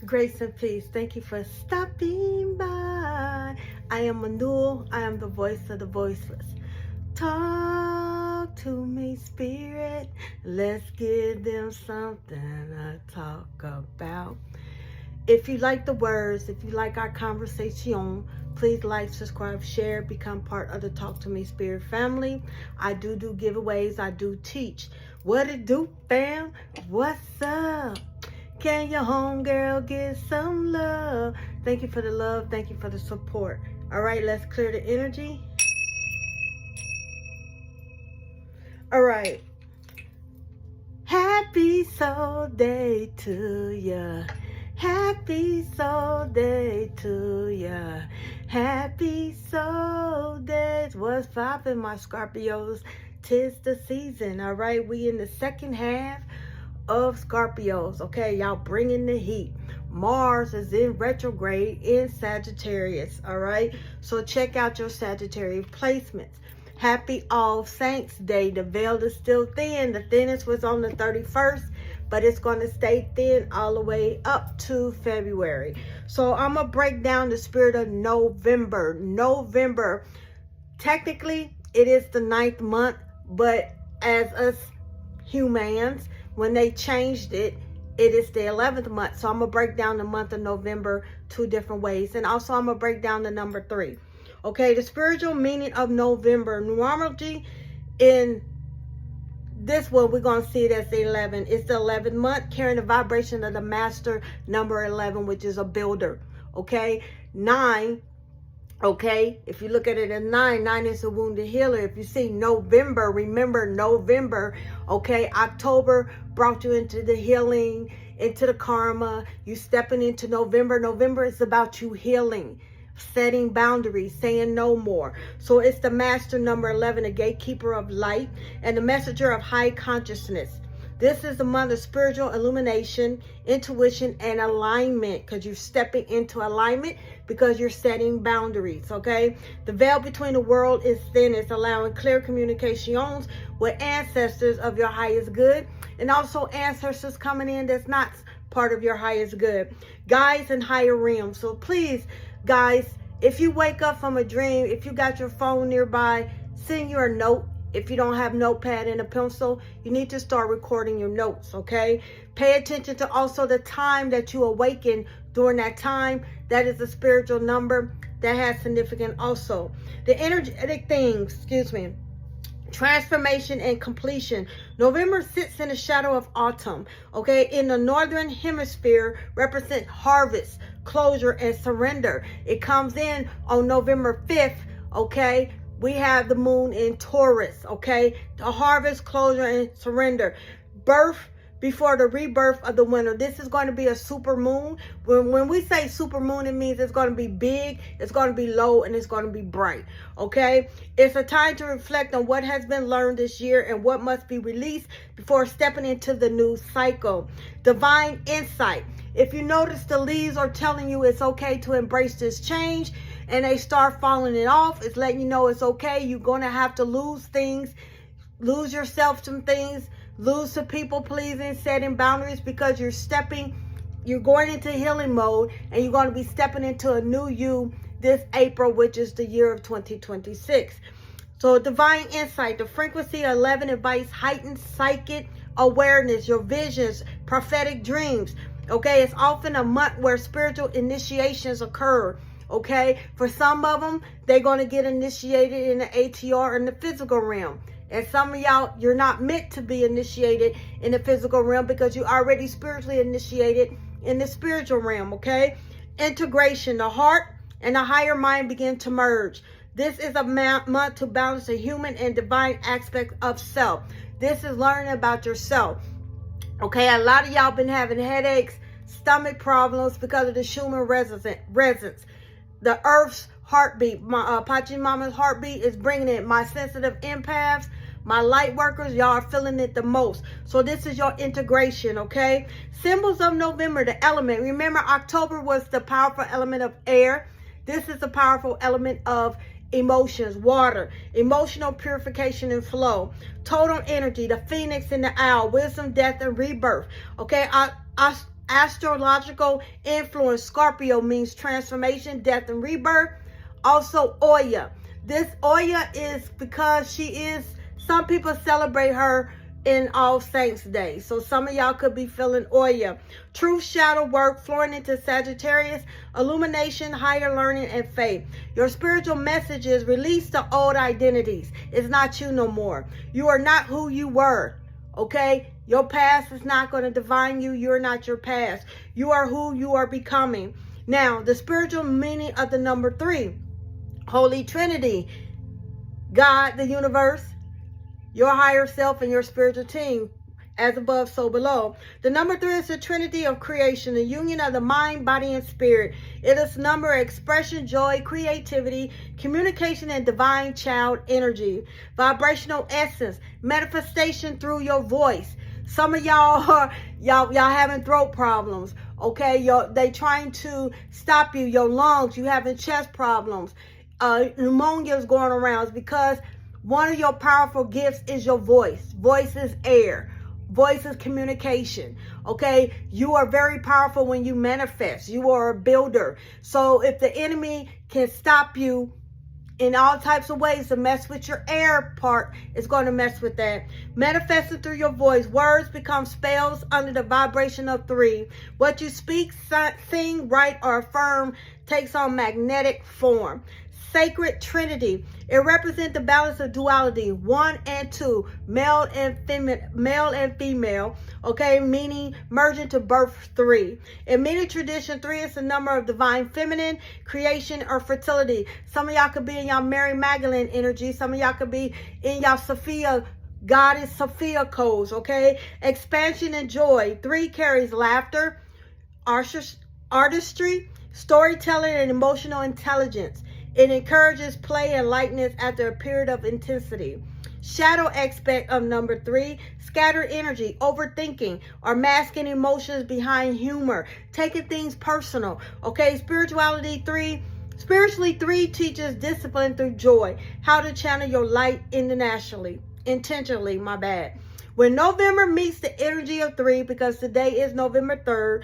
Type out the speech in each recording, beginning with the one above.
Grace and peace. Thank you for stopping by. I am Manul. I am the voice of the voiceless. Talk to me, spirit. Let's give them something to talk about. If you like the words, if you like our conversation, please like, subscribe, share, become part of the Talk to Me Spirit family. I do giveaways. I do teach. What it do, fam? What's up? Can your homegirl get some love? Thank you for the love. Thank you for the support. All right, let's clear the energy. All right. Happy soul day to ya. Happy soul day to ya. Happy soul days. What's poppin', my Scorpios? 'Tis the season. All right, we in the second half of Scorpios. Okay, y'all bringing the heat. Mars is in retrograde in Sagittarius. All right, so check out your Sagittarius placements. Happy All Saints Day. The veil is still thin. The thinnest was on the 31st, but it's going to stay thin all the way up to February. So I'm going to break down the spirit of November. November, technically, it is the 9th month, but as us humans, when they changed it, it is the 11th month. So I'm going to break down the month of November two different ways. And also I'm going to break down the number 3. Okay, the spiritual meaning of November. Numerology, in this one, we're going to see it as the 11. It's the 11th month, carrying the vibration of the master number 11, which is a builder. Okay, 9. Okay, if you look at it as 9 is a wounded healer. If you see November, remember November. Okay, October brought you into the healing, into the karma. You stepping into November. November is about you healing, setting boundaries, saying no more. So it's the master number 11, a gatekeeper of light and the messenger of high consciousness. This is the month of spiritual illumination, intuition, and alignment, because you're stepping into alignment because you're setting boundaries, okay? The veil between the world is thin. It's allowing clear communications with ancestors of your highest good, and also ancestors coming in that's not part of your highest good. Guides in higher realms. So please, guys, if you wake up from a dream, if you got your phone nearby, send you a note. If you don't have notepad and a pencil, you need to start recording your notes, okay? Pay attention to also the time that you awaken during that time. That is a spiritual number that has significance also. The energetic things, transformation and completion. November sits in the shadow of autumn, okay? In the northern hemisphere, represent harvest, closure, and surrender. It comes in on November 5th, okay? We have the moon in Taurus, okay? The harvest, closure, and surrender. Birth before the rebirth of the winter. This is going to be a super moon. When we say super moon, it means it's going to be big, it's going to be low, and it's going to be bright, okay? It's a time to reflect on what has been learned this year and what must be released before stepping into the new cycle. Divine insight. If you notice, the leaves are telling you it's okay to embrace this change, and they start falling it off, it's letting you know it's okay. You're going to have to lose things, lose yourself some things, lose some people pleasing, setting boundaries, because you're going into healing mode, and you're going to be stepping into a new you this April, which is the year of 2026. So divine insight, the frequency of 11 invites heightened psychic awareness, your visions, prophetic dreams. Okay, it's often a month where spiritual initiations occur. Okay, for some of them, they're going to get initiated in the ATR in the physical realm. And some of y'all, you're not meant to be initiated in the physical realm because you already spiritually initiated in the spiritual realm, okay? Integration, the heart and the higher mind begin to merge. This is a month to balance the human and divine aspect of self. This is learning about yourself. Okay, a lot of y'all been having headaches, stomach problems because of the Schumann resonance. The earth's heartbeat, my Pachamama's heartbeat is bringing it. My sensitive empaths, my light workers, y'all are feeling it the most. So this is your integration, okay? Symbols of November, the element. Remember, October was the powerful element of air. This is the powerful element of emotions, water, emotional purification and flow. Total energy, the phoenix and the owl, wisdom, death, and rebirth. Okay, astrological influence. Scorpio means transformation, death, and rebirth. Also, Oya. This Oya is because she is, some people celebrate her in All Saints Day. So some of y'all could be feeling Oya. Truth, shadow work, flowing into Sagittarius, illumination, higher learning, and faith. Your spiritual message is release the old identities. It's not you no more. You are not who you were. Okay? Your past is not going to define you. You're not your past. You are who you are becoming. Now, the spiritual meaning of the number 3. Holy Trinity. God, the universe, your higher self, and your spiritual team. As above, so below. The number 3 is the Trinity of creation, the union of the mind, body, and spirit. It is number of expression, joy, creativity, communication, and divine child energy. Vibrational essence, manifestation through your voice. Some of y'all are y'all having throat problems. Okay, they trying to stop you. Your lungs, you having chest problems. Pneumonia is going around. It's because one of your powerful gifts is your voice. Voice is air. Voice is communication. Okay, you are very powerful when you manifest. You are a builder. So if the enemy can stop you in all types of ways to mess with your air part, it's going to mess with that. Manifested through your voice. Words become spells under the vibration of 3. What you speak, sing, write, or affirm takes on magnetic form. Sacred Trinity. It represents the balance of duality, 1 and 2, male and female, okay, meaning merging to birth 3. In many tradition, 3 is the number of divine feminine, creation, or fertility. Some of y'all could be in y'all Mary Magdalene energy. Some of y'all could be in y'all Sophia, Goddess Sophia codes, okay? Expansion and joy. 3 carries laughter, artistry, storytelling, and emotional intelligence. It encourages play and lightness after a period of intensity. Shadow aspect of number 3, scattered energy, overthinking, or masking emotions behind humor, taking things personal. Okay, spiritually 3 teaches discipline through joy, how to channel your light intentionally, my bad. When November meets the energy of 3, because today is November 3rd,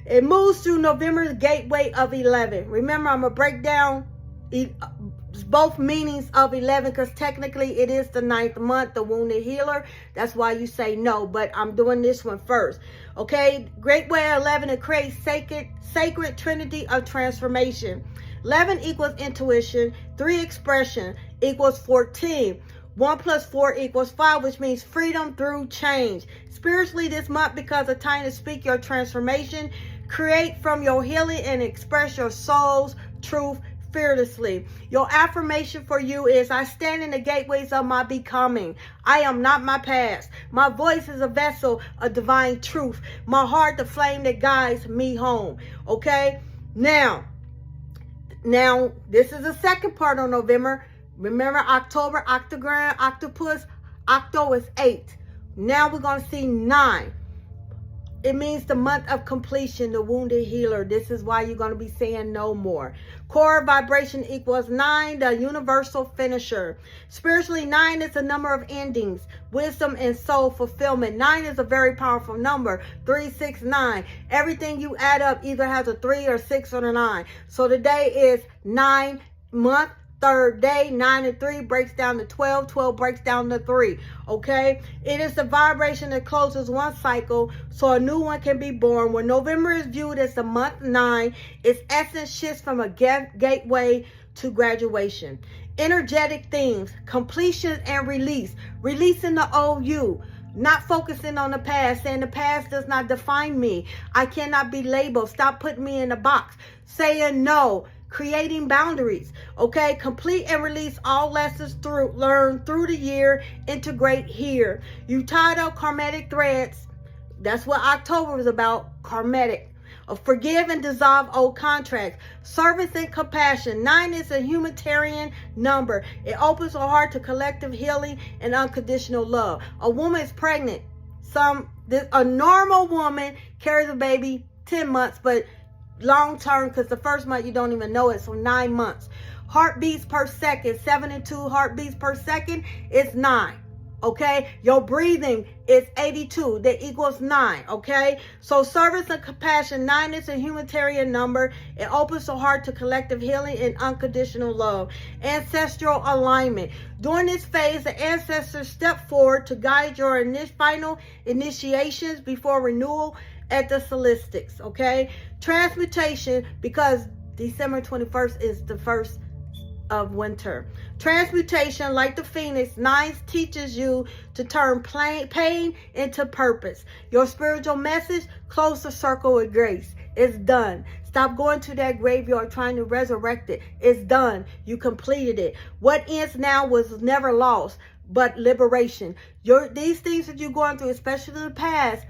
it moves through November's gateway of 11. Remember, I'm going to break down both meanings of 11 because technically it is the 9th month, the wounded healer. That's why you say no, but I'm doing this one first. Okay, great way of 11 to create sacred trinity of transformation. 11 equals intuition, 3 expression equals 14. 1 plus 4 equals 5, which means freedom through change. Spiritually this month, because of time to speak your transformation, create from your healing and express your soul's truth fearlessly. Your affirmation for you is, I stand in the gateways of my becoming. I am not my past. My voice is a vessel of divine truth. My heart the flame that guides me home. Okay? Now, this is the second part of November. Remember October, octagram, octopus. Octo is 8. Now we're going to see 9. It means the month of completion, the wounded healer. This is why you're going to be saying no more. Core vibration equals 9, the universal finisher. Spiritually, 9 is a number of endings, wisdom, and soul fulfillment. 9 is a very powerful number. 3, 6, 9. Everything you add up either has a 3 or 6 or a 9. So today is 9 month. 3rd day. 9 and 3 breaks down to 12. 12 breaks down to 3. Okay? It is the vibration that closes one cycle so a new one can be born. When November is viewed as the month 9, its essence shifts from a gateway to graduation. Energetic themes, completion and release. Releasing the old you. Not focusing on the past, saying the past does not define me. I cannot be labeled. Stop putting me in a box. Saying no. Creating boundaries. Okay, complete and release all lessons learned through the year. Integrate here. You tied up karmatic threads. That's what October was about. Karmatic. Forgive and dissolve old contracts. Service and compassion. 9 is a humanitarian number. It opens the heart to collective healing and unconditional love. A woman is pregnant. A normal woman carries a baby 10 months, but long term, because the first month you don't even know it, so 9 months. Heartbeats per second, 7 and 2 heartbeats per second is 9. Okay, your breathing is 82. That equals 9. Okay, so service and compassion. 9 is a humanitarian number. It opens the heart to collective healing and unconditional love. Ancestral alignment. During this phase, the ancestors step forward to guide your final initiations before renewal at the solistics. Okay, transmutation, because December 21st is the first of winter. Transmutation, like the phoenix, 9 teaches you to turn pain into purpose. Your spiritual message, close the circle with grace. It's done. Stop going to that graveyard trying to resurrect it. It's done. You completed it. What ends now was never lost, but liberation. These things that you're going through, especially in the past,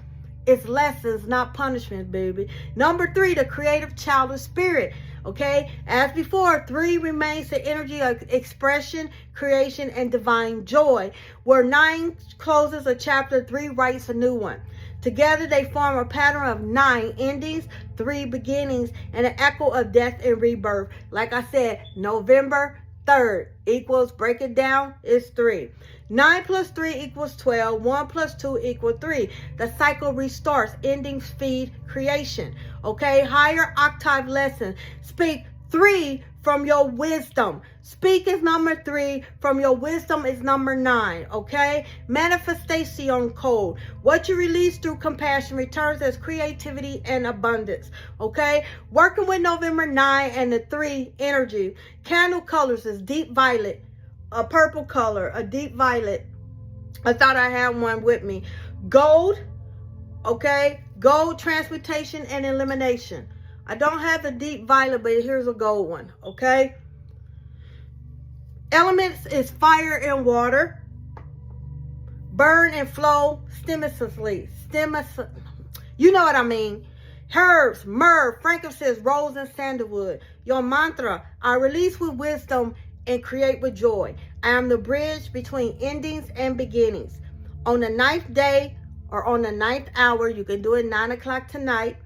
it's lessons, not punishment, baby. Number 3, the creative childish spirit. Okay, as before, 3 remains the energy of expression, creation, and divine joy. Where 9 closes a chapter, 3 writes a new one. Together, they form a pattern of 9 endings, 3 beginnings, and an echo of death and rebirth. Like I said, November 3rd equals, break it down, is 3. 9 plus 3 equals 12. 1 plus 2 equals 3. The cycle restarts. Endings feed creation. Okay, higher octave lesson. Speak 3 from your wisdom. Speak is number 3. From your wisdom is number 9. Okay, manifestation code. What you release through compassion returns as creativity and abundance. Okay, working with November 9 and the 3 energy. Candle colors is deep violet, a purple color, a deep violet. I thought I had one with me. Gold, okay? Gold, transmutation, and elimination. I don't have the deep violet, but here's a gold one, okay? Elements is fire and water. Burn and flow stimuluously. You know what I mean. Herbs, myrrh, frankincense, rose, and sandalwood. Your mantra, I release with wisdom and create with joy. I am the bridge between endings and beginnings. On the 9th day or on the 9th hour, you can do it 9 o'clock tonight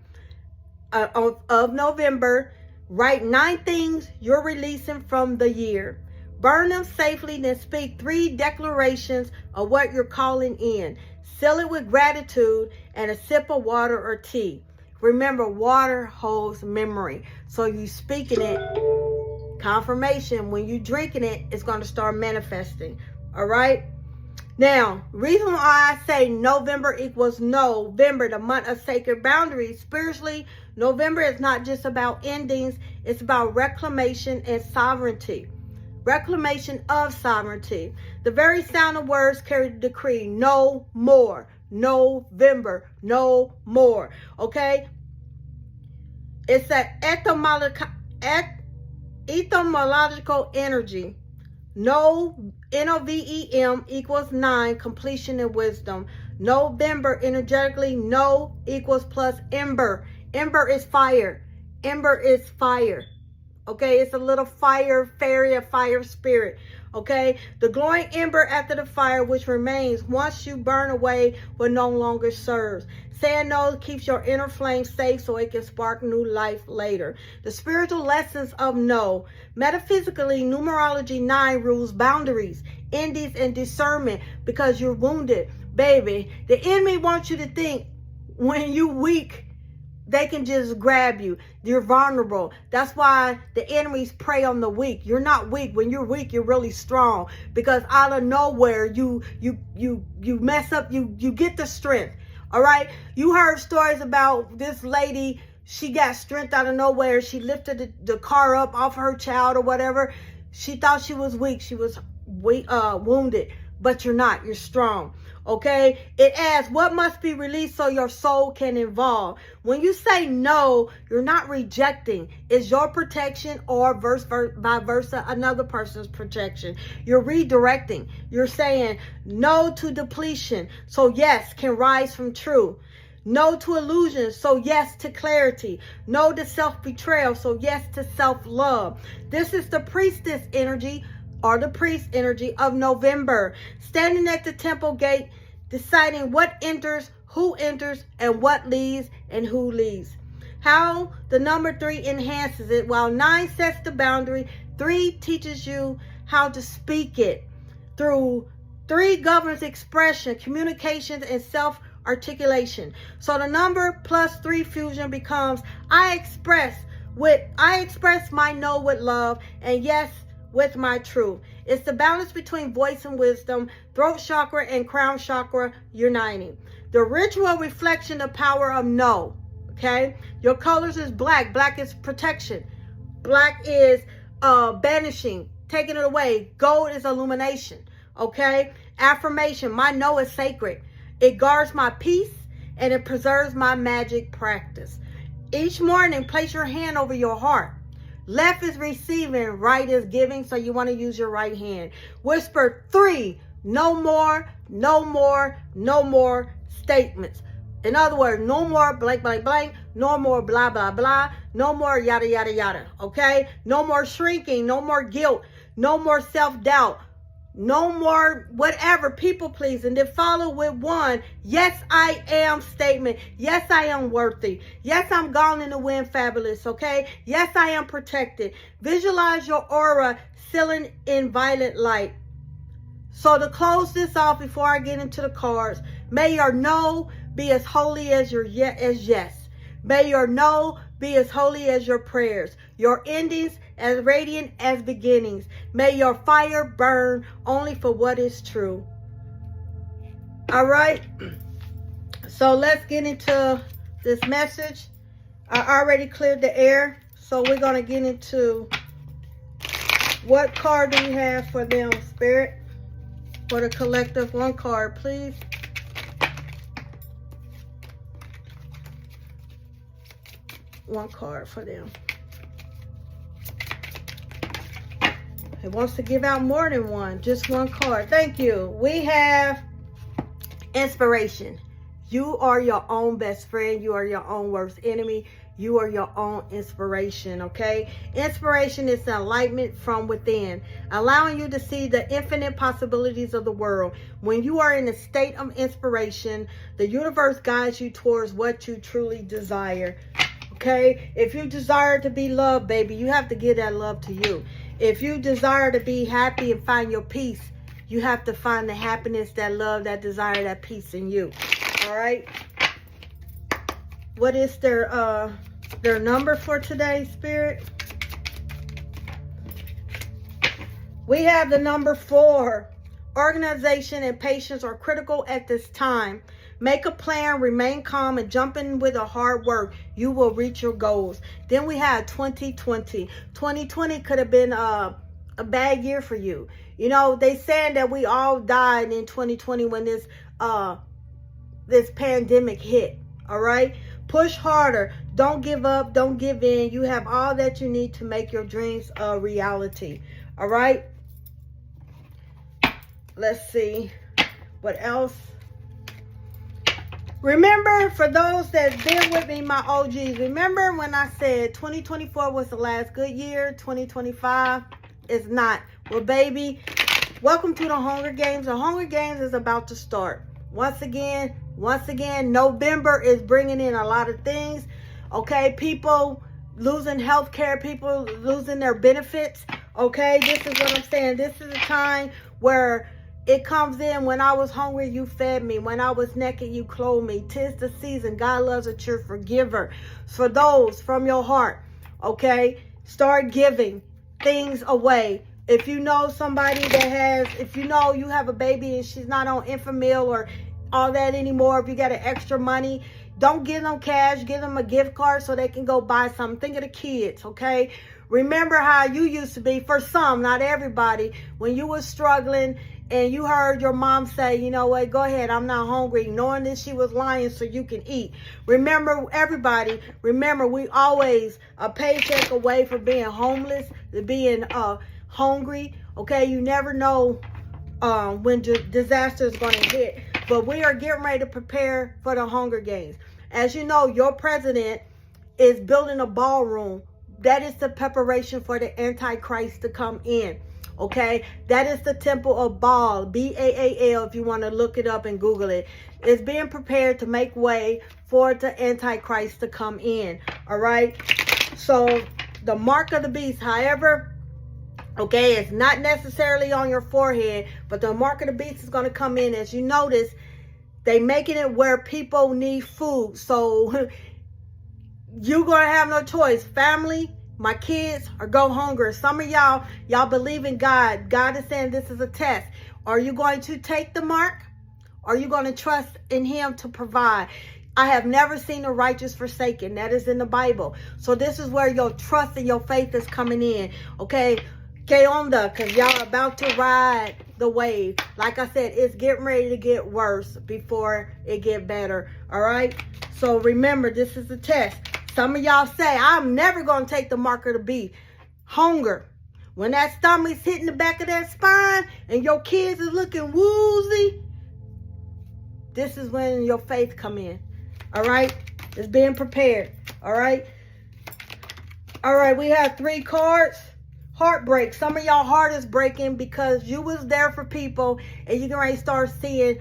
of November, write 9 things you're releasing from the year. Burn them safely, then speak 3 declarations of what you're calling in. Seal it with gratitude and a sip of water or tea. Remember, water holds memory. So you speaking it, confirmation. When you drinking it, it's going to start manifesting. All right. Now, reason why I say November equals November, the month of sacred boundaries, spiritually, November is not just about endings. It's about reclamation and sovereignty. Reclamation of sovereignty. The very sound of words carry the decree, no more. November, no more. Okay? It's that etymological energy. No, Novem equals 9, completion and wisdom. November, energetically, no equals plus ember. Ember is fire. Ember is fire. Okay, it's a little fire fairy, a fire spirit. Okay, the glowing ember after the fire, which remains once you burn away, will no longer serve. Saying no keeps your inner flame safe so it can spark new life later. The spiritual lessons of no. Metaphysically, numerology 9 rules boundaries, endings, and discernment because you're wounded. Baby, the enemy wants you to think when you're weak, they can just grab you. You're vulnerable. That's why the enemies prey on the weak. You're not weak. When you're weak, you're really strong. Because out of nowhere, you mess up. You get the strength. All right. You heard stories about this lady. She got strength out of nowhere. She lifted the car up off her child or whatever. She thought she was weak. She was wounded. But you're not. You're strong. Okay, it asks what must be released so your soul can evolve. When you say no, you're not rejecting. It's your protection or vice versa, another person's protection. You're redirecting. You're saying no to depletion, so yes can rise from truth. No to illusion, so yes to clarity. No to self-betrayal, so yes to self-love. This is the priestess energy, or the priest energy of November, standing at the temple gate, deciding what enters, who enters, and what leaves, and who leaves. How the number 3 enhances it, while 9 sets the boundary, 3 teaches you how to speak it through 3 governs expression, communications, and self-articulation. So the number plus 3 fusion becomes I express my no with love and yes with my truth. It's the balance between voice and wisdom, throat chakra and crown chakra uniting. The ritual reflection the power of no. Okay? Your colors is black. Black is protection. Black is banishing, taking it away. Gold is illumination. Okay? Affirmation. My no is sacred. It guards my peace and it preserves my magic practice. Each morning, place your hand over your heart. Left is receiving, right is giving, so you want to use your right hand. Whisper 3, no more, no more, no more statements. In other words, no more blank, blank, blank, no more blah, blah, blah, no more yada, yada, yada, okay? No more shrinking, no more guilt, no more self-doubt, no more whatever, people please. And then follow with 1, yes, I am statement. Yes, I am worthy. Yes, I'm gone in the wind fabulous, okay? Yes, I am protected. Visualize your aura sealing in violet light. So to close this off before I get into the cards, may your no be as holy as your yes. May your no be as holy as your prayers. Your endings as radiant as beginnings. May your fire burn only for what is true. All right. So let's get into this message. I already cleared the air. So we're going to get into what card do we have for them, Spirit? For the collective, 1 card, please. One card for them. It wants to give out more than one, just 1 card. Thank you. We have inspiration. You are your own best friend. You are your own worst enemy. You are your own inspiration, okay? Inspiration is the enlightenment from within, allowing you to see the infinite possibilities of the world. When you are in a state of inspiration, the universe guides you towards what you truly desire. Okay, if you desire to be loved, baby, you have to give that love to you. If you desire to be happy and find your peace, you have to find the happiness, that love, that desire, that peace in you. All right. What is their number for today, Spirit? We have the number 4. Organization and patience are critical at this time. Make a plan, remain calm, and jump in with a hard work. You will reach your goals. Then we have 2020. 2020 could have been a bad year for you. You know, they saying that we all died in 2020 when this pandemic hit. All right? Push harder. Don't give up. Don't give in. You have all that you need to make your dreams a reality. All right? Let's see. What else? Remember, for those that's been with me, my OGs, remember when I said 2024 was the last good year, 2025 is not. Well, baby, welcome to the Hunger Games. The Hunger Games is about to start. Once again, November is bringing in a lot of things. Okay, people losing health care, people losing their benefits. Okay, this is what I'm saying. This is a time where it comes in. When I was hungry, you fed me. When I was naked, you clothed me. 'Tis the season. God loves a cheerful giver. For those from your heart, okay, start giving things away. If you know somebody that has, if you know you have a baby and she's not on Infamil or all that anymore, if you got an extra money, don't give them cash. Give them a gift card so they can go buy something. Think of the kids, okay? Remember how you used to be, for some, not everybody, when you were struggling and you heard your mom say, you know what, go ahead, I'm not hungry, knowing that she was lying so you can eat. Remember, everybody, remember, we always a paycheck away from being homeless, to being hungry, okay? You never know when disaster is going to hit. But we are getting ready to prepare for the Hunger Games. As you know, your president is building a ballroom. That is the preparation for the Antichrist to come in. Okay, that is the temple of Baal, Baal, if you want to look it up and Google it. It's being prepared to make way for the Antichrist to come in. All right, so the mark of the beast, however, Okay, it's not necessarily on your forehead, but the mark of the beast is going to come in. As you notice, they making it where people need food. So you're going to have no choice. Family, my kids, or go hungry. Some of y'all believe in God. God is saying this is a test. Are you going to take the mark? Are you going to trust in him to provide? I have never seen the righteous forsaken. That is in the Bible. So this is where your trust and your faith is coming in. Okay? Get on because y'all about to ride the wave. Like I said, it's getting ready to get worse before it get better. All right? So remember, this is a test. Some of y'all say, I'm never going to take the mark of the beast. Hunger. When that stomach's hitting the back of that spine and your kids is looking woozy, this is when your faith come in. All right? It's being prepared. All right? All right, we have 3 cards. Heartbreak. Some of y'all heart is breaking because you was there for people and you can already start seeing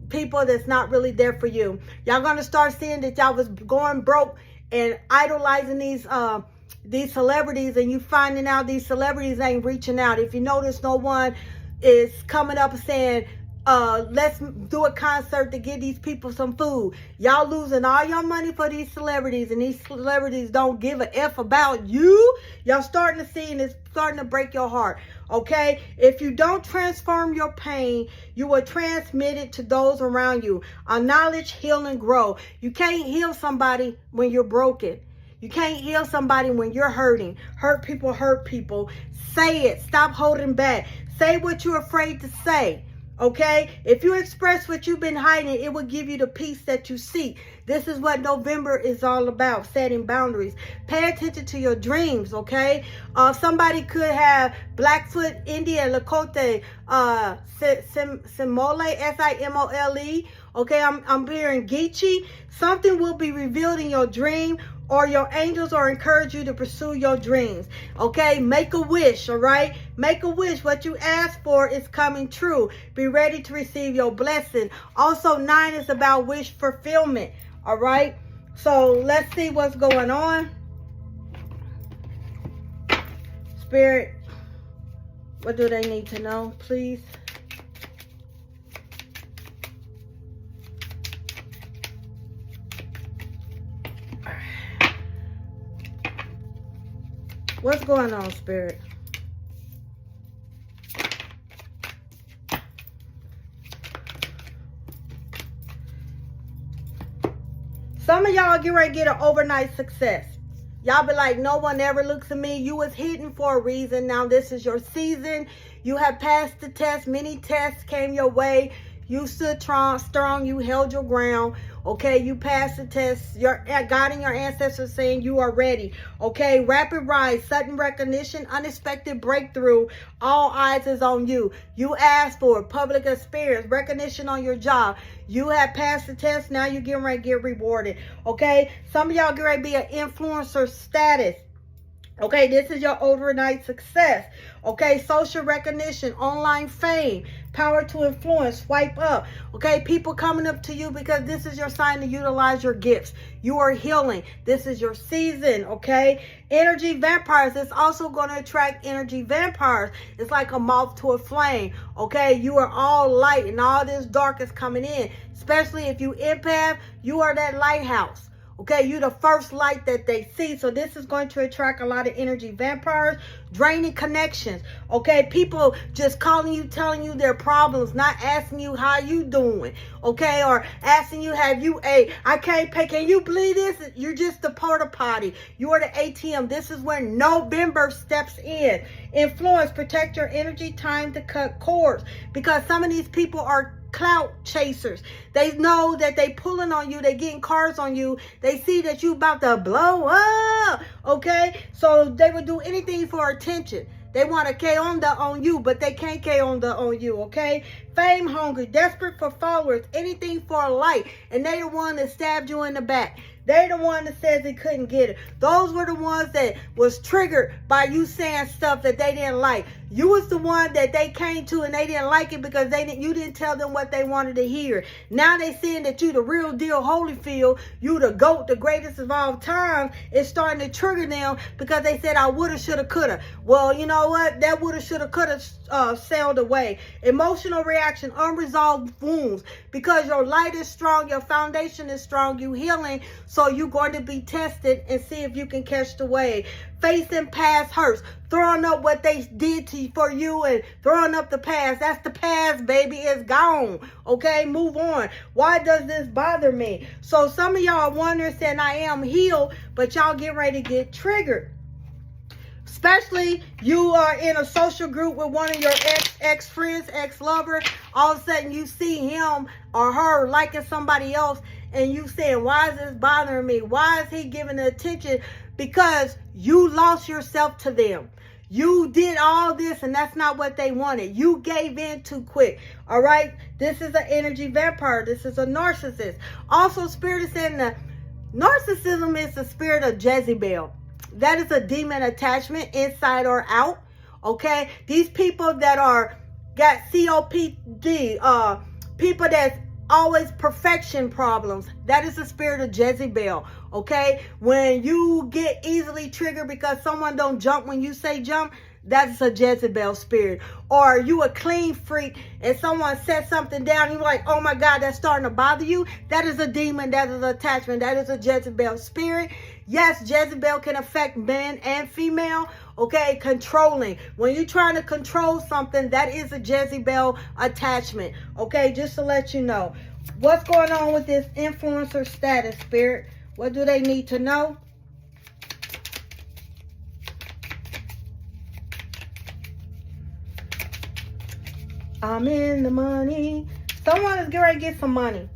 people that's not really there for you. Y'all gonna start seeing that y'all was going broke and idolizing these celebrities, and you finding out these celebrities ain't reaching out. If you notice, no one is coming up and saying, let's do a concert to give these people some food. Y'all losing all your money for these celebrities, and these celebrities don't give a F about you. Y'all starting to see, and it's starting to break your heart. Okay? If you don't transform your pain, you will transmit it to those around you. Acknowledge, heal, and grow. You can't heal somebody when you're broken. You can't heal somebody when you're hurting. Hurt people hurt people. Say it. Stop holding back. Say what you're afraid to say. Okay? If you express what you've been hiding, it will give you the peace that you seek. This is what November is all about, setting boundaries. Pay attention to your dreams, okay? Somebody could have Blackfoot, Indian, Lakota, Simole, S-I-M-O-L-E. Okay, I'm hearing Geechee. Something will be revealed in your dream, or your angels or encourage you to pursue your dreams. Okay, make a wish, all right? Make a wish. What you ask for is coming true. Be ready to receive your blessing. Also, 9 is about wish fulfillment, all right? So let's see what's going on. Spirit, what do they need to know, please? What's going on, Spirit? Some of y'all get ready to get an overnight success. Y'all be like, no one ever looks at me. You was hidden for a reason. Now this is your season. You have passed the test. Many tests came your way. You stood strong. You held your ground. Okay, you passed the test. Your God and your ancestors saying you are ready. Okay, rapid rise, sudden recognition, unexpected breakthrough. All eyes is on you. You asked for public experience, recognition on your job. You have passed the test. Now you're getting ready to get rewarded. Okay, some of y'all get ready to be an influencer status. Okay, this is your overnight success. Okay, social recognition, online fame, power to influence, swipe up. Okay, people coming up to you because this is your sign to utilize your gifts. You are healing. This is your season, okay? Energy vampires. It's also going to attract energy vampires. It's like a moth to a flame, okay? You are all light and all this dark is coming in. Especially if you empath, you are that lighthouse. Okay, you're the first light that they see. So this is going to attract a lot of energy vampires, draining connections. Okay, people just calling you, telling you their problems, not asking you how you doing. Okay, or asking you, have you ate? I can't pay. Can you believe this? You're just the porta potty. You are the ATM. This is where November steps in. Influence, protect your energy, time to cut cords. Because some of these people are clout chasers. They know that they pulling on you, they getting cards on you, they see that you about to blow up. Okay, so they would do anything for attention. They want to K on you, but they can't K on you. Okay, fame hungry, desperate for followers, anything for a light, and they the one that stabbed you in the back. They the one that says they couldn't get it. Those were the ones that was triggered by you saying stuff that they didn't like. You was the one that they came to and they didn't like it because you didn't tell them what they wanted to hear. Now they saying that you the real deal Holyfield, you the GOAT, the greatest of all time. It's starting to trigger them because they said I woulda, shoulda, coulda. Well, you know what? That woulda, shoulda, coulda sailed away. Emotional reaction, unresolved wounds. Because your light is strong, your foundation is strong, you healing, so you're going to be tested and see if you can catch the wave. Facing past hurts, throwing up what they did for you and throwing up the past. That's the past, baby. It's gone. Okay, move on. Why does this bother me? So some of y'all are wondering, saying I am healed, but y'all get ready to get triggered. Especially you are in a social group with one of your ex-friends, ex-lover. All of a sudden you see him or her liking somebody else and you saying, why is this bothering me? Why is he giving the attention? Because you lost yourself to them. You did all this and that's not what they wanted. You gave in too quick. All right. This is an energy vampire. This is a narcissist. Also, Spirit is saying that narcissism is the spirit of Jezebel. That is a demon attachment, inside or out. Okay. These people that got COPD, people that's always perfection problems. That is the spirit of Jezebel. Okay. When you get easily triggered because someone don't jump when you say jump, that's a Jezebel spirit. Or you a clean freak and someone set something down, you're like, oh my God, that's starting to bother you. That is a demon. That is an attachment. That is a Jezebel spirit. Yes, Jezebel can affect men and female. Okay, controlling. When you're trying to control something, that is a Jezebel attachment. Okay, just to let you know. What's going on with this influencer status, Spirit? What do they need to know? I'm in the money. Someone is getting ready to get some money.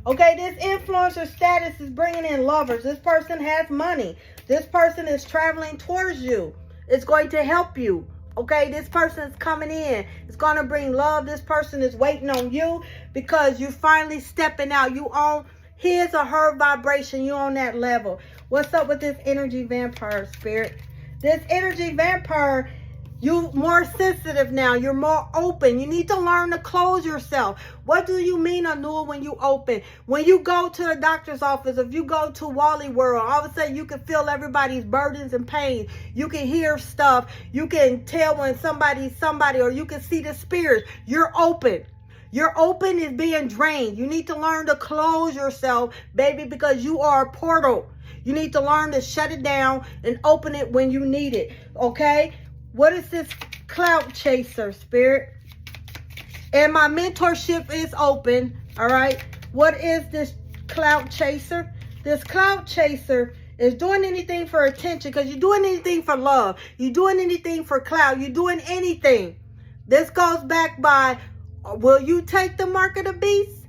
Okay, this influencer status is bringing in lovers. This person has money. This person is traveling towards you. It's going to help you. Okay, this person is coming in. It's going to bring love. This person is waiting on you because you're finally stepping out. You own his or her vibration. You on that level. What's up with this energy vampire, Spirit? This energy vampire, you're more sensitive now. You're more open. You need to learn to close yourself. What do you mean, Anul, when you open? When you go to the doctor's office, if you go to Wally World, all of a sudden you can feel everybody's burdens and pain. You can hear stuff. You can tell when somebody's somebody, or you can see the spirits. You're open. Your open is being drained. You need to learn to close yourself, baby, because you are a portal. You need to learn to shut it down and open it when you need it. Okay? What is this clout chaser, Spirit? And my mentorship is open. All right. What is this clout chaser? This clout chaser is doing anything for attention, because you're doing anything for love. You're doing anything for clout. You're doing anything. This goes back by, will you take the mark of the beast?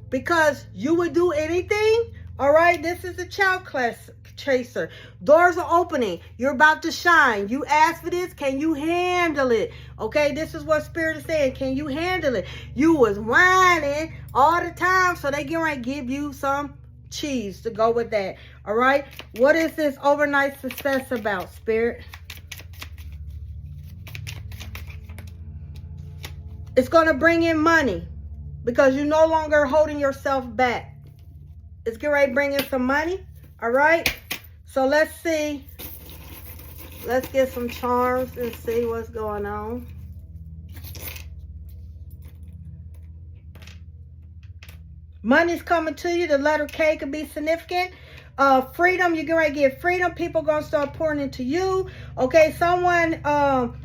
Because you would do anything. All right. This is the child class chaser. Doors are opening. You're about to shine. You asked for this. Can you handle it? Okay, this is what Spirit is saying. Can you handle it? You was whining all the time, so they get ready to give you some cheese to go with that. All right, what is this overnight success about, Spirit? It's going to bring in money because you're no longer holding yourself back. It's getting ready to bring in some money. All right, so let's see. Let's get some charms and see what's going on. Money's coming to you. The letter K could be significant. Freedom, you're going to get freedom. People going to start pouring into you. Okay, someone,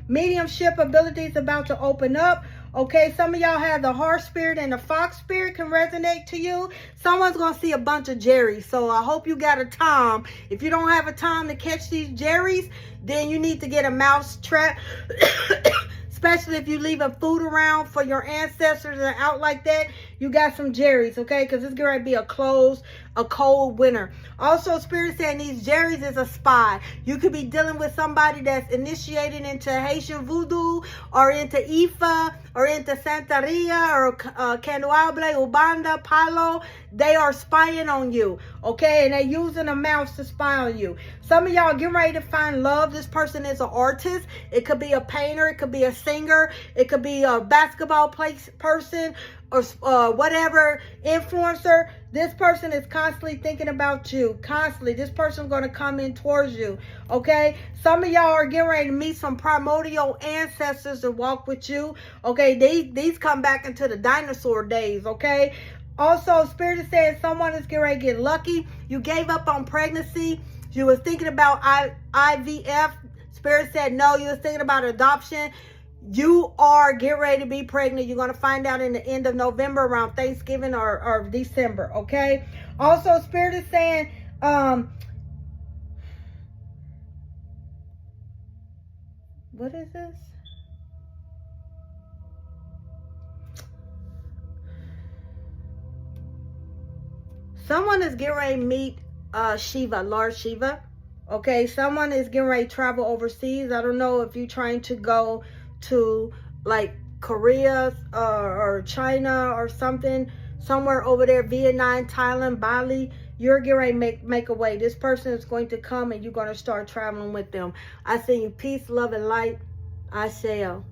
mediumship abilities about to open up. Okay, some of y'all have the horse spirit and the fox spirit can resonate to you. Someone's going to see a bunch of Jerrys. So I hope you got a Tom. If you don't have a Tom to catch these Jerrys, then you need to get a mouse trap. Especially if you're leaving food around for your ancestors and out like that. You got some Jerrys, okay? Because it's going to be a closed a cold winter. Also, Spirit saying these Jerry's is a spy. You could be dealing with somebody that's initiated into Haitian voodoo or into Ifa or into Santeria or Canoable, Ubanda, Palo. They are spying on you, okay? And they're using the mouths to spy on you. Some of y'all getting ready to find love. This person is an artist. It could be a painter. It could be a singer. It could be a basketball person or whatever influencer. This person is constantly thinking about you. Constantly. This person's going to come in towards you, okay? Some of y'all are getting ready to meet some primordial ancestors to walk with you, okay? These come back into the dinosaur days, okay? Also, Spirit is saying someone is getting ready to get lucky. You gave up on pregnancy. You was thinking about IVF. Spirit said no. You was thinking about adoption. You are getting ready to be pregnant. You're going to find out in the end of November around Thanksgiving or December, okay? Also, Spirit is saying, what is this? Someone is getting ready to meet Shiva, Lord Shiva. Okay, someone is getting ready to travel overseas. I don't know if you're trying to go to like Korea or China or something, somewhere over there, Vietnam, Thailand, Bali. You're getting ready to make a way. This person is going to come and you're going to start traveling with them. I send you peace, love, and light. I shall.